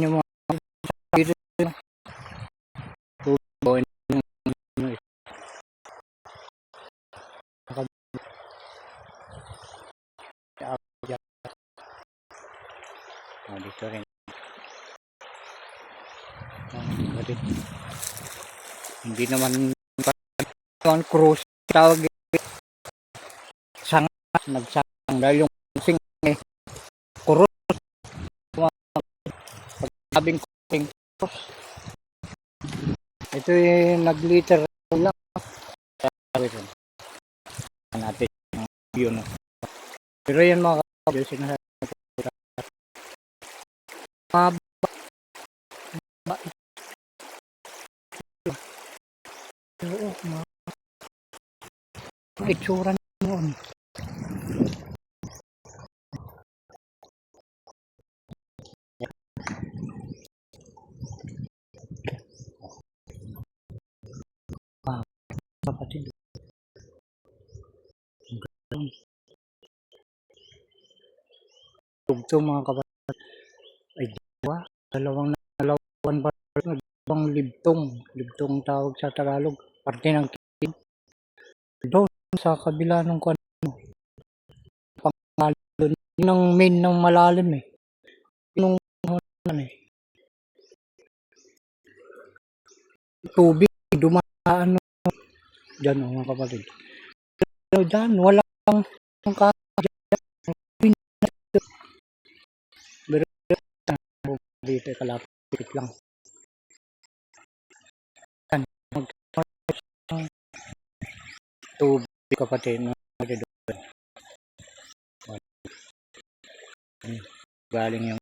yung mga tubo dito rin. Hindi naman cruise tawag sang nagsang dahil yung sing kurot sabing kuting ito yung nagliter lang natin yun. Pero yan mga kapatid sinasabi itsura noon. Kapatid. Tugtog mga kapatid. Ay dalawang ba ibang libtong tawag sa Tagalog. Parte ng kid. Doon sa kabila ng pangalan ng main ng malalim eh. Nung tubig dumaan dyan mga kapatid. Pero dyan walang dito kalapit lang. Tubig kapatid galing yung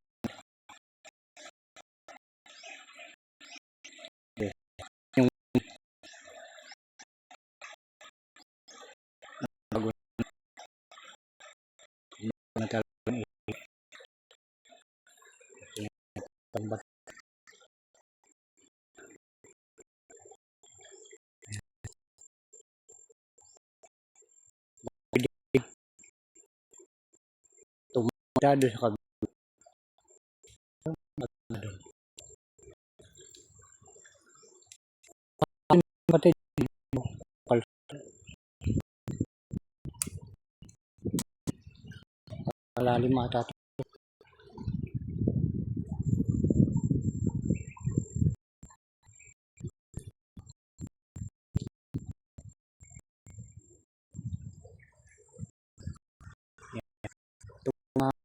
tumadado sa kabila. Kapatid malalim ata.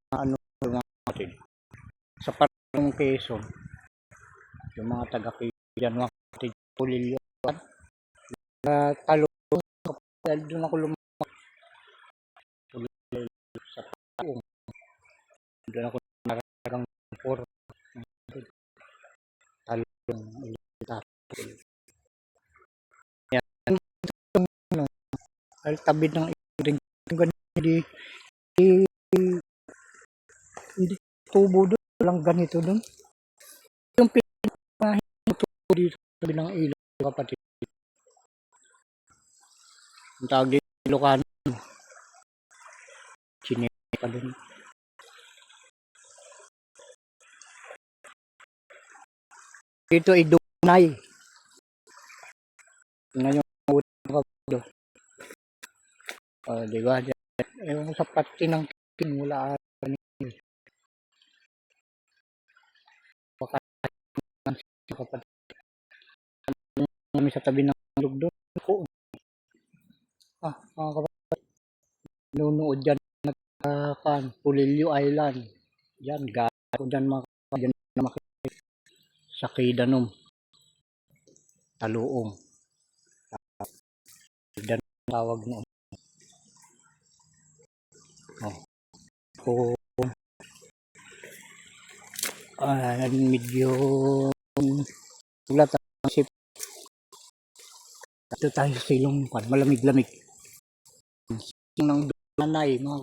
Ano natin sa parang Quezon yung mga taga-Quezon mga kapatid Pulilio talo dahil doon ako lumaki sa taong doon ako naragang por talong yan ano ay tabi ng hindi tubo doon walang ganito doon yung tubo dito tabi ng ilog kapatid ang tawag dito Ilocano Chinepa doon dito ay Dunay na yung kapatid diba yung sa pati ng mula kapatid kami sa tabi ng ilog doon ko mga kapatid nunood dyan Pulilio Island dyan gato dyan mga kapatid na makikita sa Kidanom Taluong dan tawag noon medyo ulat ang isip ito tayo sa silong malamig-lamig ng Dumanay mga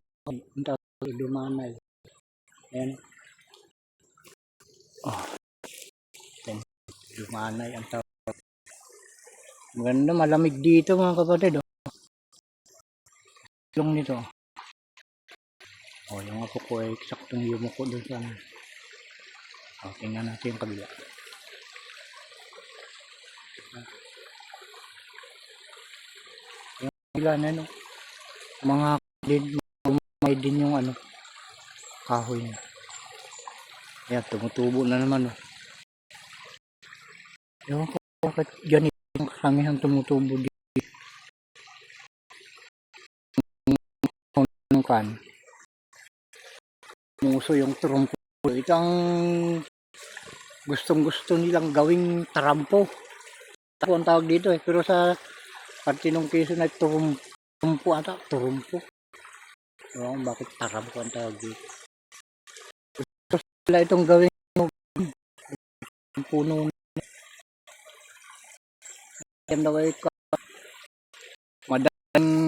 Dumanay ayan Dumanay ang tawag maganda malamig dito mga kapatid silong nito yung ako ko ay saktong yumuko doon sa Tingnan natin yung kabila. Yung kabila na no. Mga may din yung kahoy niya. Ayan, tumutubo na naman. Ewan ko bakit ganito yung karamihan tumutubo dito. Yung kan. Muso yung trumpo. Ito ang gustong-gusto nilang gawing tarampo. Tarampo ang tawag dito pero sa parte ng Quezon ay turumpo ata. Turumpo. Ewan bakit tarampo ang tawag dito. Gusto nila itong gawing puno. Yan daw ay madaling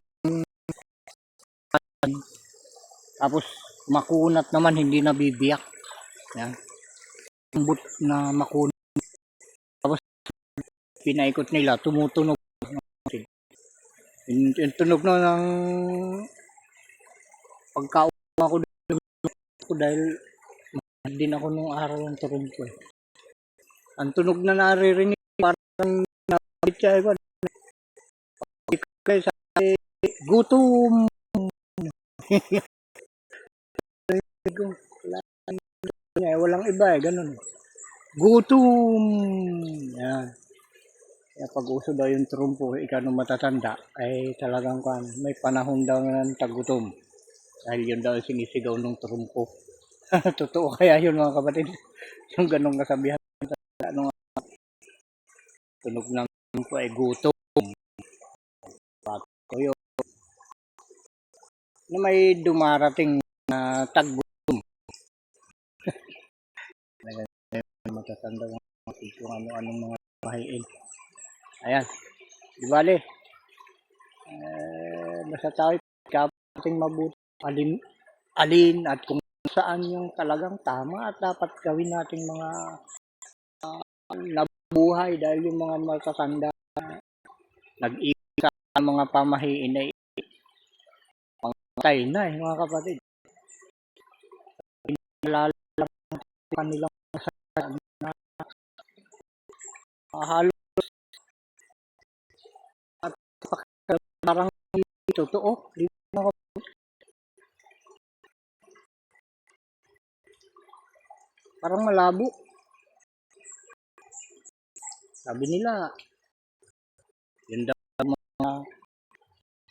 tapos makunat naman, hindi nabibiyak. Yan. Umbot na makunat. Tapos pinaikot nila, tumutunog. Yung tunog na ng pagkauma ko dahil din ako nung araw ng turumpo. Ang tunog na naririnig parang nabit siya iba. Kaya sabi, gutom. Walang iba ganun. Gutom. Yan. Kaya pag uso daw yung trumpo, ikaw nung matatanda, ay talagang may panahon daw ng tagutom. Dahil yun daw sinisigaw ng trumpo. Totoo kaya yun mga kapatid. Yung ganong kasabihan. Tunog ng trumpo ay gutom. So yun. Na may dumarating na tagutom. Matatanda kung ano-anong mga mahiin. Ayan. Di bale. Basta tayo kapating mabuti. Alin at kung saan yung talagang tama at dapat gawin nating mga nabuhay dahil yung mga matatanda nag-iisa ang mga pamahiin ay pangtay na mga kapatid. Nalala lang kanilang na halos at parang totoo. Parang malabo. Sabi nila, yun daw mga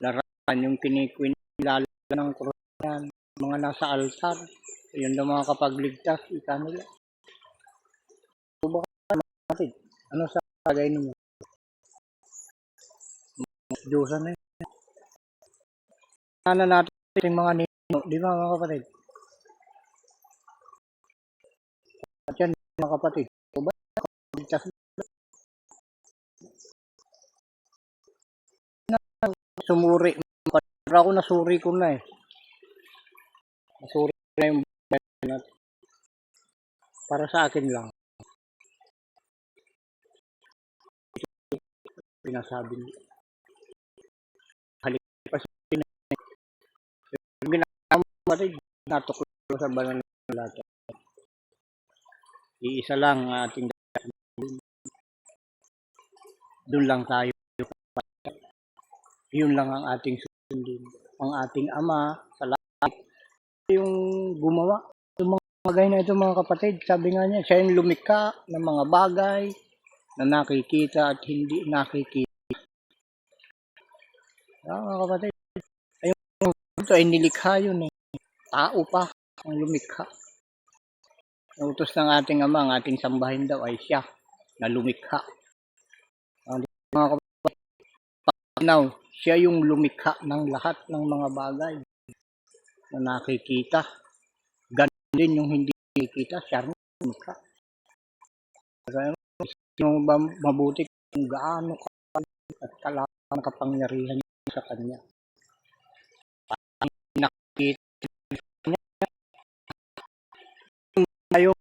laran yung kinikwinilala ng Kristyan, mga nasa altar. Yun daw mga kapagligtas, ika nila. So baka natin, ano sa bagay ninyo? Diyosan na yun. Ano natin yung mga nino, di ba mga kapatid? At yan mga kapatid, so ba kapagligtas sumuri. Para ako nasuri ko na Nasuri na yung para sa akin lang. Pinasabi niya. Halik pa siya. Yung ginagawa rin, natuklo sa banal ng lata. Iisa lang ang ating doon lang tayo. Yun lang ang ating sundin. Ang ating Ama sa langit yung gumawa yung mga bagay na ito mga kapatid. Sabi nga niya, siya yung lumikha ng mga bagay na nakikita at hindi nakikita. Mga kapatid, ayun ito ay nilikha yun Tao pa ang lumikha. Ang utos ng ating Ama, ang ating sambahin daw ay siya na lumikha. Mga kapatid, now, siya yung lumikha ng lahat ng mga bagay na nakikita. Ganun din yung hindi nakikita, siya rin lumikha. Yung mabuti kung gaano at kalaman kapangyarihan sa kanya. Nakikita niya yung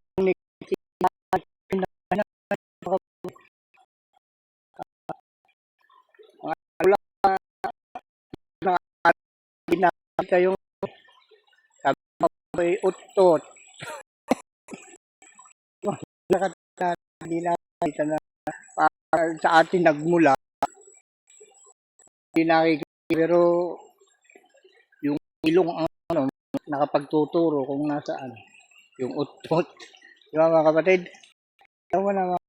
ginamit yung sabi mo may utot. hindi nakikita na sa atin nagmula, hindi nakikita, pero yung ilong ang nakapagtuturo kung nasaan. Yung utot. Di ba mga kapatid? Alam mo na